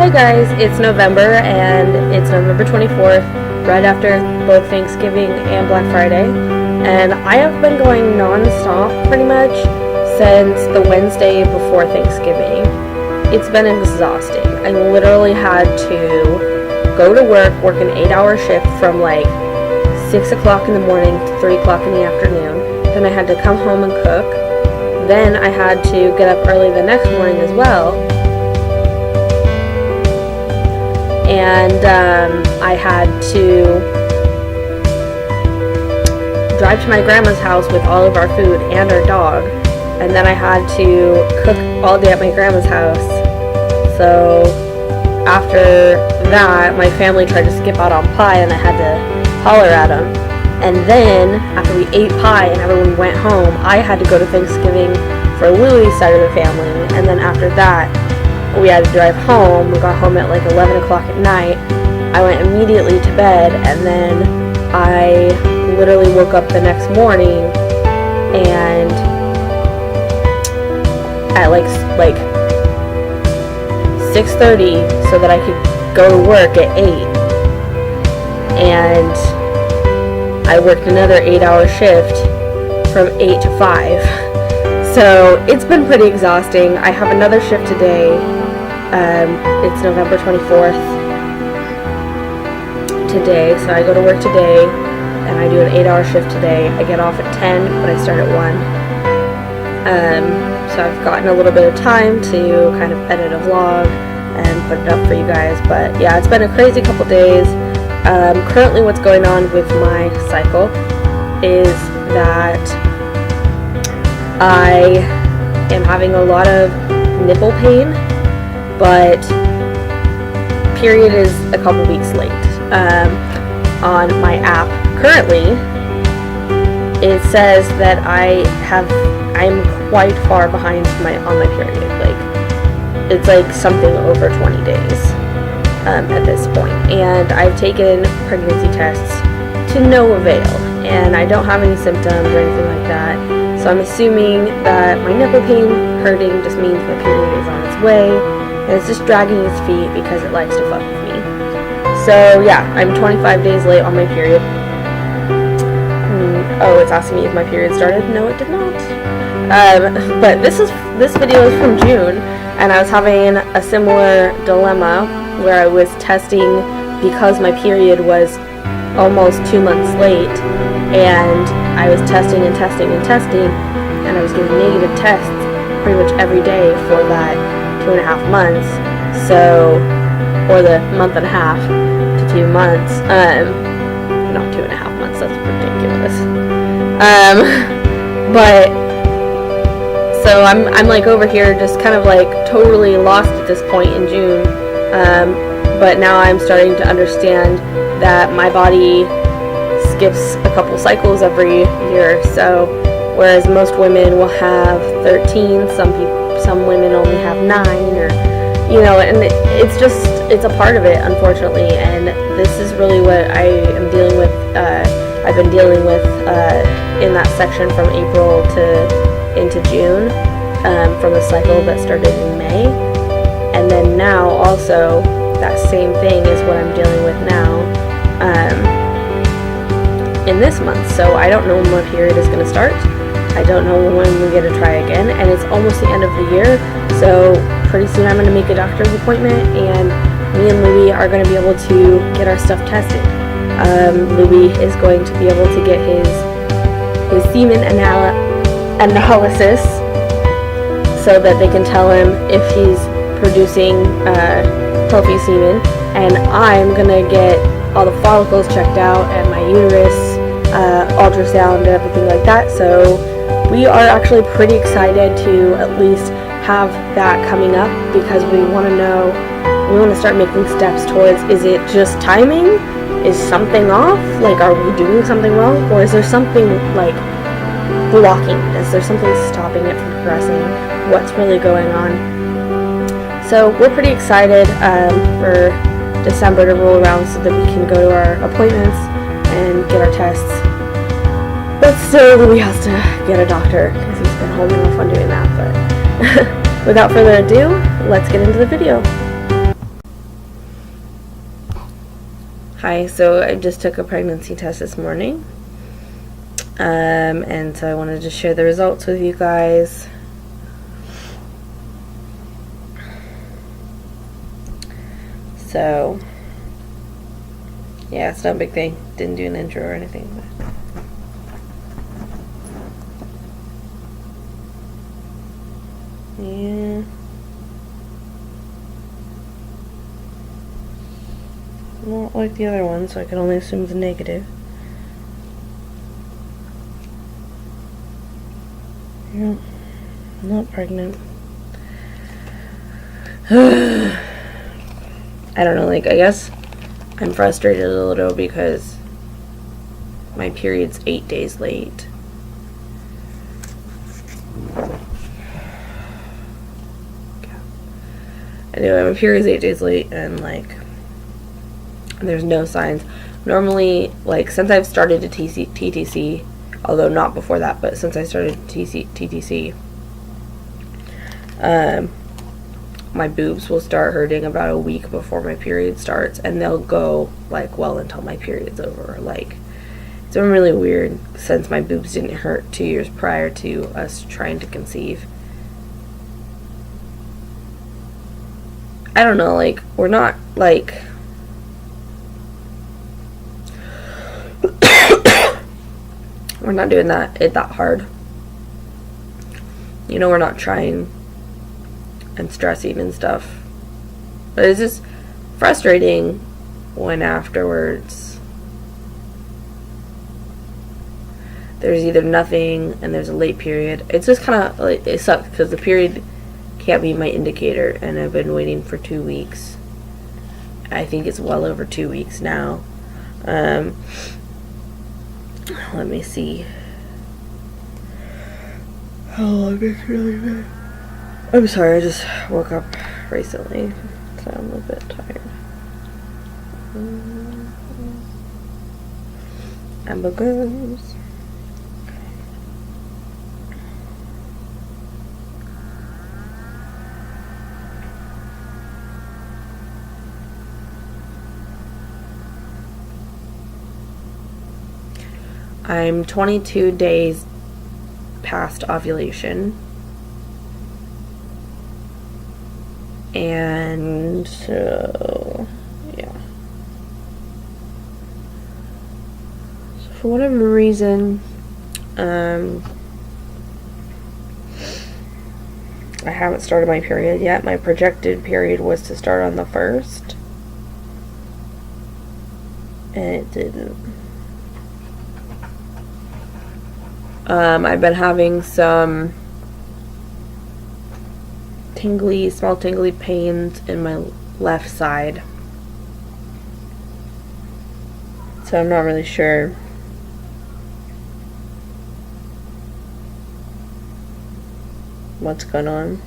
Hey guys, it's November and it's November 24th, right after both Thanksgiving and Black Friday, and I have been going non-stop pretty much since the Wednesday before Thanksgiving. It's been exhausting. I literally had to go to work an 8-hour shift from like 6 o'clock in the morning to 3 o'clock in the afternoon. Then I had to come home and cook. Then I had to get up early the next morning as well. And I had to drive to my grandma's house with all of our food and our dog. And then I had to cook all day at my grandma's house. So after that, my family tried to skip out on pie and I had to holler at them. And then after we ate pie and everyone went home, I had to go to Thanksgiving for Louie's side of the family. And then after that, we had to drive home. We got home at like 11 o'clock at night. I went immediately to bed, and then I literally woke up the next morning and at like 6:30 so that I could go to work at 8. And I worked another 8-hour shift from 8 to 5. So it's been pretty exhausting. I have another shift today. It's November 24th today, so I go to work today and I do an 8-hour shift today. I get off at 10, but I start at 1. So I've gotten a little bit of time to kind of edit a vlog and put it up for you guys. But yeah, it's been a crazy couple days. Currently what's going on with my cycle is that I am having a lot of nipple pain, but period is a couple weeks late. On my app currently, it says that I'm quite far behind on my period. Like, it's like something over 20 days at this point. And I've taken pregnancy tests to no avail, and I don't have any symptoms or anything like that. So I'm assuming that my nipple pain hurting just means my period is on its way, and it's just dragging its feet because it likes to fuck with me. So yeah, I'm 25 days late on my period. Oh, it's asking me if my period started. No, it did not. But this video is from June, and I was having a similar dilemma where I was testing because my period was almost 2 months late, and I was testing, and I was getting negative tests pretty much every day for that 2.5 months. So, or the month and a half to 2 months. Not 2.5 months. That's ridiculous. But so I'm like over here just kind of like totally lost at this point in June. But now I'm starting to understand that my body skips a couple cycles every year. So whereas most women will have 13, some women only have 9, or and it's a part of it, unfortunately. And this is really what I am dealing with. I've been dealing with in that section from April into June, from the cycle that started in May, and then now also that same thing is what I'm dealing with now in this month. So I don't know when my period is going to start. I don't know when we're going to try again, and it's almost the end of the year, so pretty soon I'm going to make a doctor's appointment, and me and Louie are going to be able to get our stuff tested. Louie is going to be able to get his semen analysis so that they can tell him if he's producing healthy semen, and I'm going to get all the follicles checked out and my uterus ultrasound and everything like that. So we are actually pretty excited to at least have that coming up, because we want to start making steps towards, is it just timing? Is something off? Like, are we doing something wrong? Or is there something like blocking it? Is there something stopping it from progressing? What's really going on? So we're pretty excited for December to roll around so that we can go to our appointments and get our tests. But still, Louie has to get a doctor because he's been holding off on doing that. But without further ado, let's get into the video. Hi, so I just took a pregnancy test this morning. And so I wanted to share the results with you guys. So, yeah, it's not a big thing. Didn't do an intro or anything. But yeah. Not like the other one, so I can only assume it's negative. Yeah, not pregnant. I don't know, like, I guess I'm frustrated a little because my period's 8 days late. Anyway, my period's 8 days late, and, like, there's no signs. Normally, like, since I've started to TTC, although not before that, but since I started TTC, my boobs will start hurting about a week before my period starts, and they'll go, like, well until my period's over. Like, it's been really weird since my boobs didn't hurt 2 years prior to us trying to conceive. I don't know, like, we're not, like, we're not doing it that hard. You know, we're not trying and stressing and stuff. But it's just frustrating when afterwards there's either nothing and there's a late period. It's just kind of, like, it sucks because the period can't be my indicator, and I've been waiting for 2 weeks. I think it's well over 2 weeks now. Let me see. How long it's really been. I'm sorry, I just woke up recently, so I'm a bit tired. Hamburgers. I'm 22 days past ovulation. And so, yeah. So for whatever reason, I haven't started my period yet. My projected period was to start on the 1st. And it didn't. I've been having some small tingly pains in my left side. So I'm not really sure what's going on.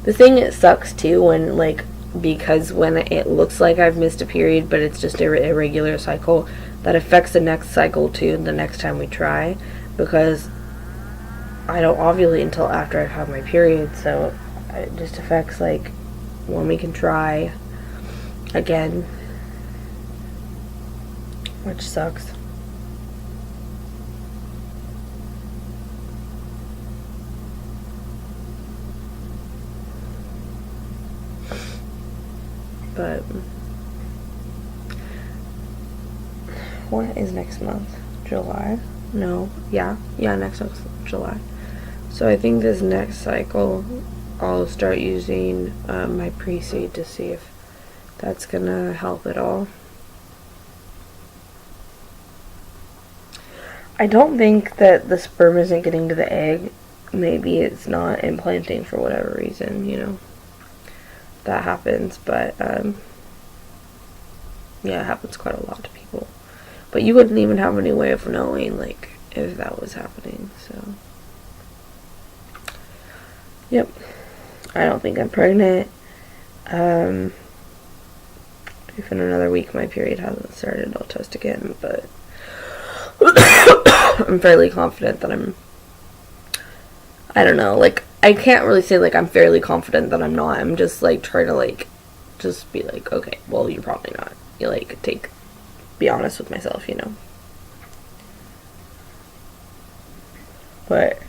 The thing that sucks too when, like, because when it looks like I've missed a period but it's just a irregular cycle, that affects the next cycle too, the next time we try, because I don't ovulate until after I've had my period, so it just affects, like, when we can try again, which sucks. But what is next month? July? No. Yeah, next month, July. So I think this next cycle I'll start using my pre-seed to see if that's gonna help at all. I don't think that the sperm isn't getting to the egg. Maybe it's not implanting for whatever reason, you know. That happens, but yeah, it happens quite a lot to people. But you wouldn't even have any way of knowing, like, if that was happening, so. Yep. I don't think I'm pregnant. If in another week my period hasn't started, I'll test again, but I'm fairly confident that I don't know, like, I can't really say, like, I'm fairly confident that I'm not. I'm just, like, trying to, like, just be like, okay, well, you're probably not. You, like, be honest with myself, you know. But,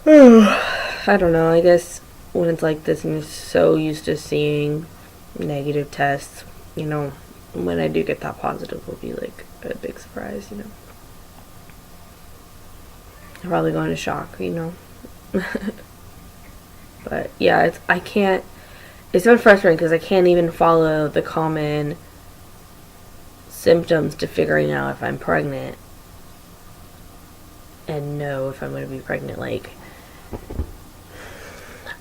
I don't know, I guess when it's like this and you're so used to seeing negative tests, you know, when I do get that positive, will be like a big surprise, you know. I'm probably going to shock, you know. But yeah, it's been frustrating because I can't even follow the common symptoms to figuring out if I'm pregnant and know if I'm going to be pregnant. Like,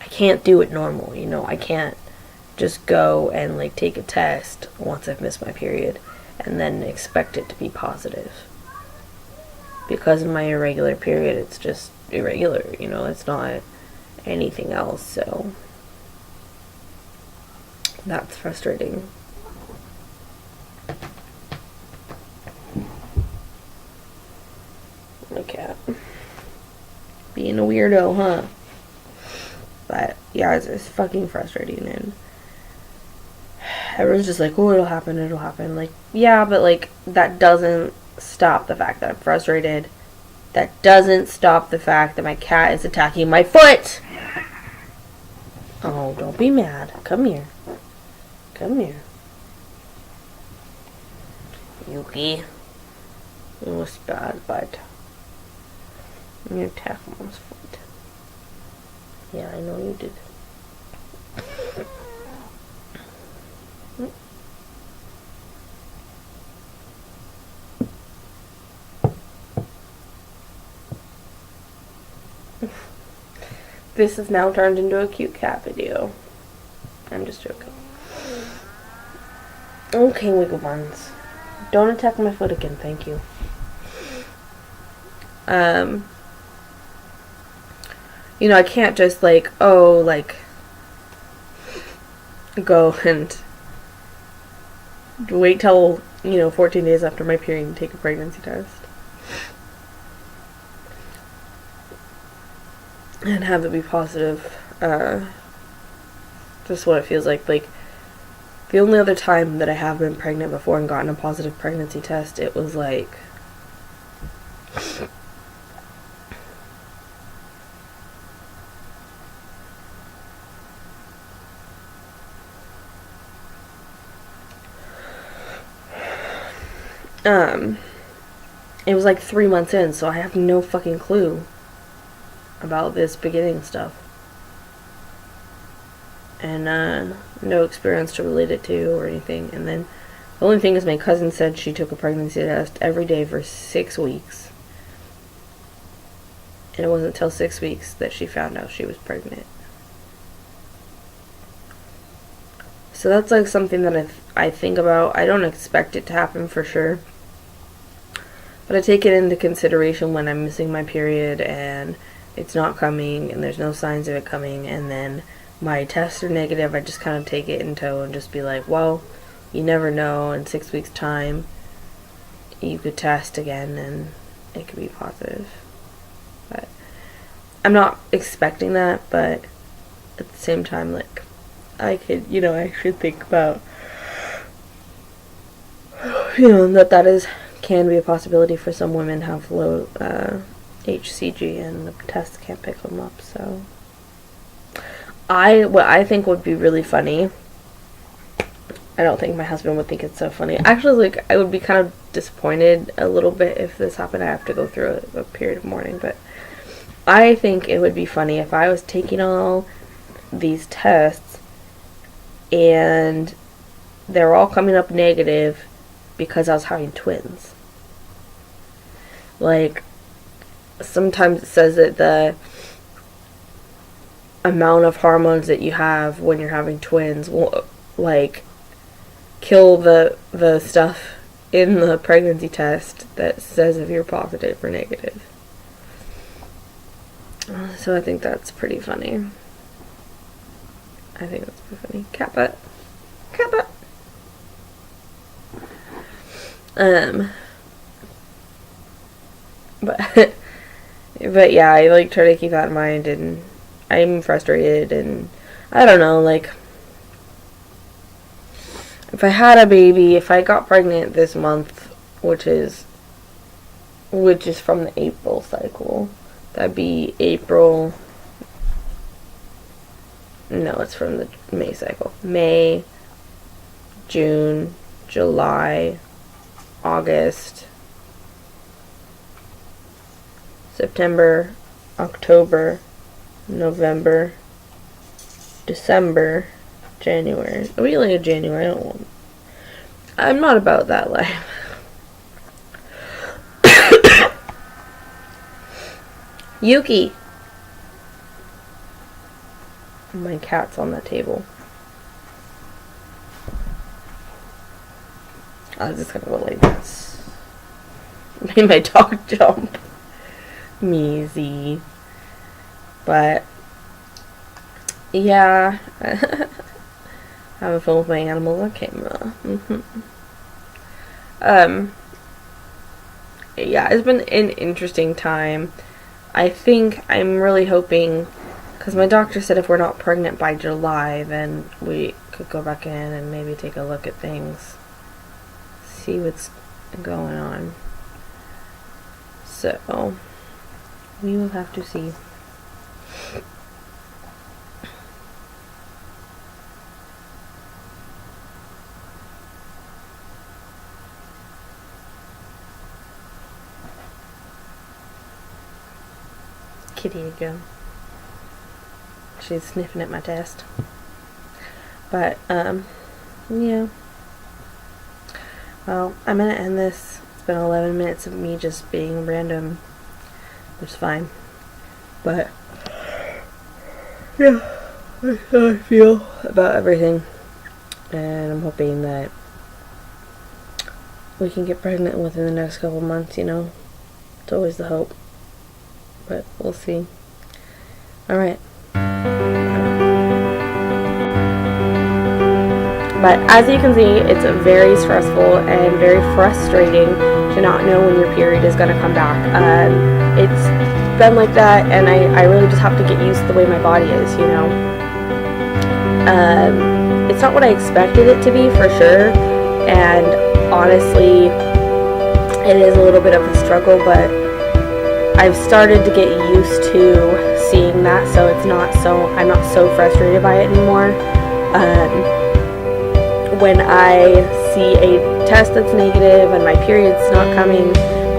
I can't do it normal, you know. I can't just go and like take a test once I've missed my period and then expect it to be positive. Because of my irregular period, it's just irregular, you know, it's not anything else, so that's frustrating. My cat. Being a weirdo, huh? But yeah, it's fucking frustrating, and everyone's just like, oh, it'll happen. Like, yeah, but like, that doesn't stop the fact that I'm frustrated. That doesn't stop the fact that my cat is attacking my foot. Oh, don't be mad. Come here. Come here. Yuki. It was bad, but you attacked Mom's foot. Yeah, I know you did. This has now turned into a cute cat video. I'm just joking. Okay, wiggle buns. Don't attack my foot again, thank you. You know, I can't just like, oh, like, go and wait till, 14 days after my period and take a pregnancy test. And have it be positive. Just what it feels like. Like, the only other time that I have been pregnant before and gotten a positive pregnancy test, it was like, it was like 3 months in, so I have no fucking clue about this beginning stuff. And no experience to relate it to or anything. And then the only thing is my cousin said she took a pregnancy test every day for 6 weeks. And it wasn't until 6 weeks that she found out she was pregnant. So that's like something that I think about. I don't expect it to happen for sure. But I take it into consideration when I'm missing my period and it's not coming and there's no signs of it coming, and then my tests are negative. I just kind of take it in tow and just be like, well, you never know, in 6 weeks time you could test again and it could be positive. But I'm not expecting that, but at the same time, like, I could, I should think about, that can be a possibility for some women have low HCG and the tests can't pick them up. So what I think would be really funny, I don't think my husband would think it's so funny. Actually, like, I would be kind of disappointed a little bit if this happened. I have to go through a period of mourning, but I think it would be funny if I was taking all these tests and they're all coming up negative because I was having twins. Like, sometimes it says that the amount of hormones that you have when you're having twins will, like, kill the stuff in the pregnancy test that says if you're positive or negative. So I think that's pretty funny. Cat butt. But yeah, I like try to keep that in mind, and I'm frustrated, and I don't know, like, if I had a baby, if I got pregnant this month, which is from the April cycle, that'd be April. No, it's from the May cycle. May, June, July, August, September, October, November, December, January. We only had January. I'm not about that life. Yuki. My cat's on the table. I was just gonna go like this. Made my dog jump. Measy. But yeah, having fun with my animals on camera. Yeah, it's been an interesting time. I think I'm really hoping, because my doctor said if we're not pregnant by July, then we could go back in and maybe take a look at things, see what's going on. So we will have to see. Kitty again. She's sniffing at my test. But, yeah. Well, I'm gonna end this. It's been 11 minutes of me just being random, which is fine. But, yeah, that's how I feel about everything. And I'm hoping that we can get pregnant within the next couple months, you know. It's always the hope. But we'll see. Alright. But as you can see, it's very stressful and very frustrating to not know when your period is going to come back. It's been like that, and I really just have to get used to the way my body is, you know. It's not what I expected it to be, for sure. And honestly, it is a little bit of a struggle, but I've started to get used to seeing that, so I'm not so frustrated by it anymore. When I see a test that's negative and my period's not coming,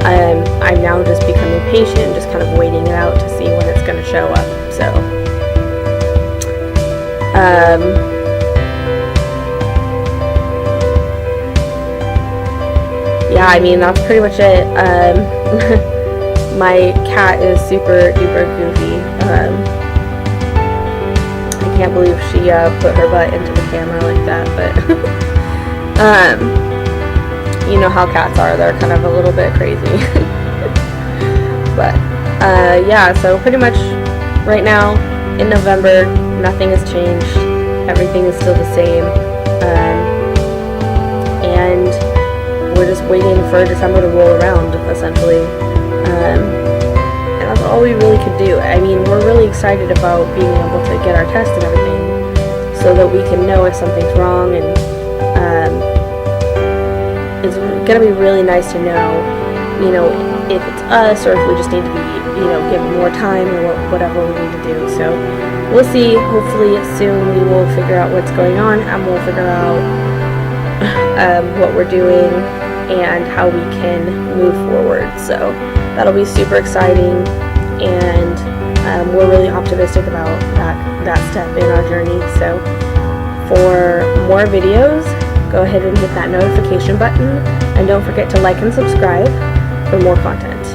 I'm now just becoming patient and just kind of waiting it out to see when it's going to show up. So, yeah, I mean, that's pretty much it. My cat is super duper goofy. I can't believe she put her butt into the camera like that, but you know how cats are, they're kind of a little bit crazy. But yeah, so pretty much right now in November, nothing has changed, everything is still the same, and we're just waiting for December to roll around, essentially. And that's all we really could do. I mean, we're really excited about being able to get our test and everything so that we can know if something's wrong, and it's going to be really nice to know, you know, if it's us or if we just need to be, you know, given more time or whatever we need to do. So we'll see. Hopefully soon we will figure out what's going on, and we'll figure out what we're doing and how we can move forward. So that'll be super exciting, and we're really optimistic about that step in our journey. So for more videos, go ahead and hit that notification button, and don't forget to like and subscribe for more content.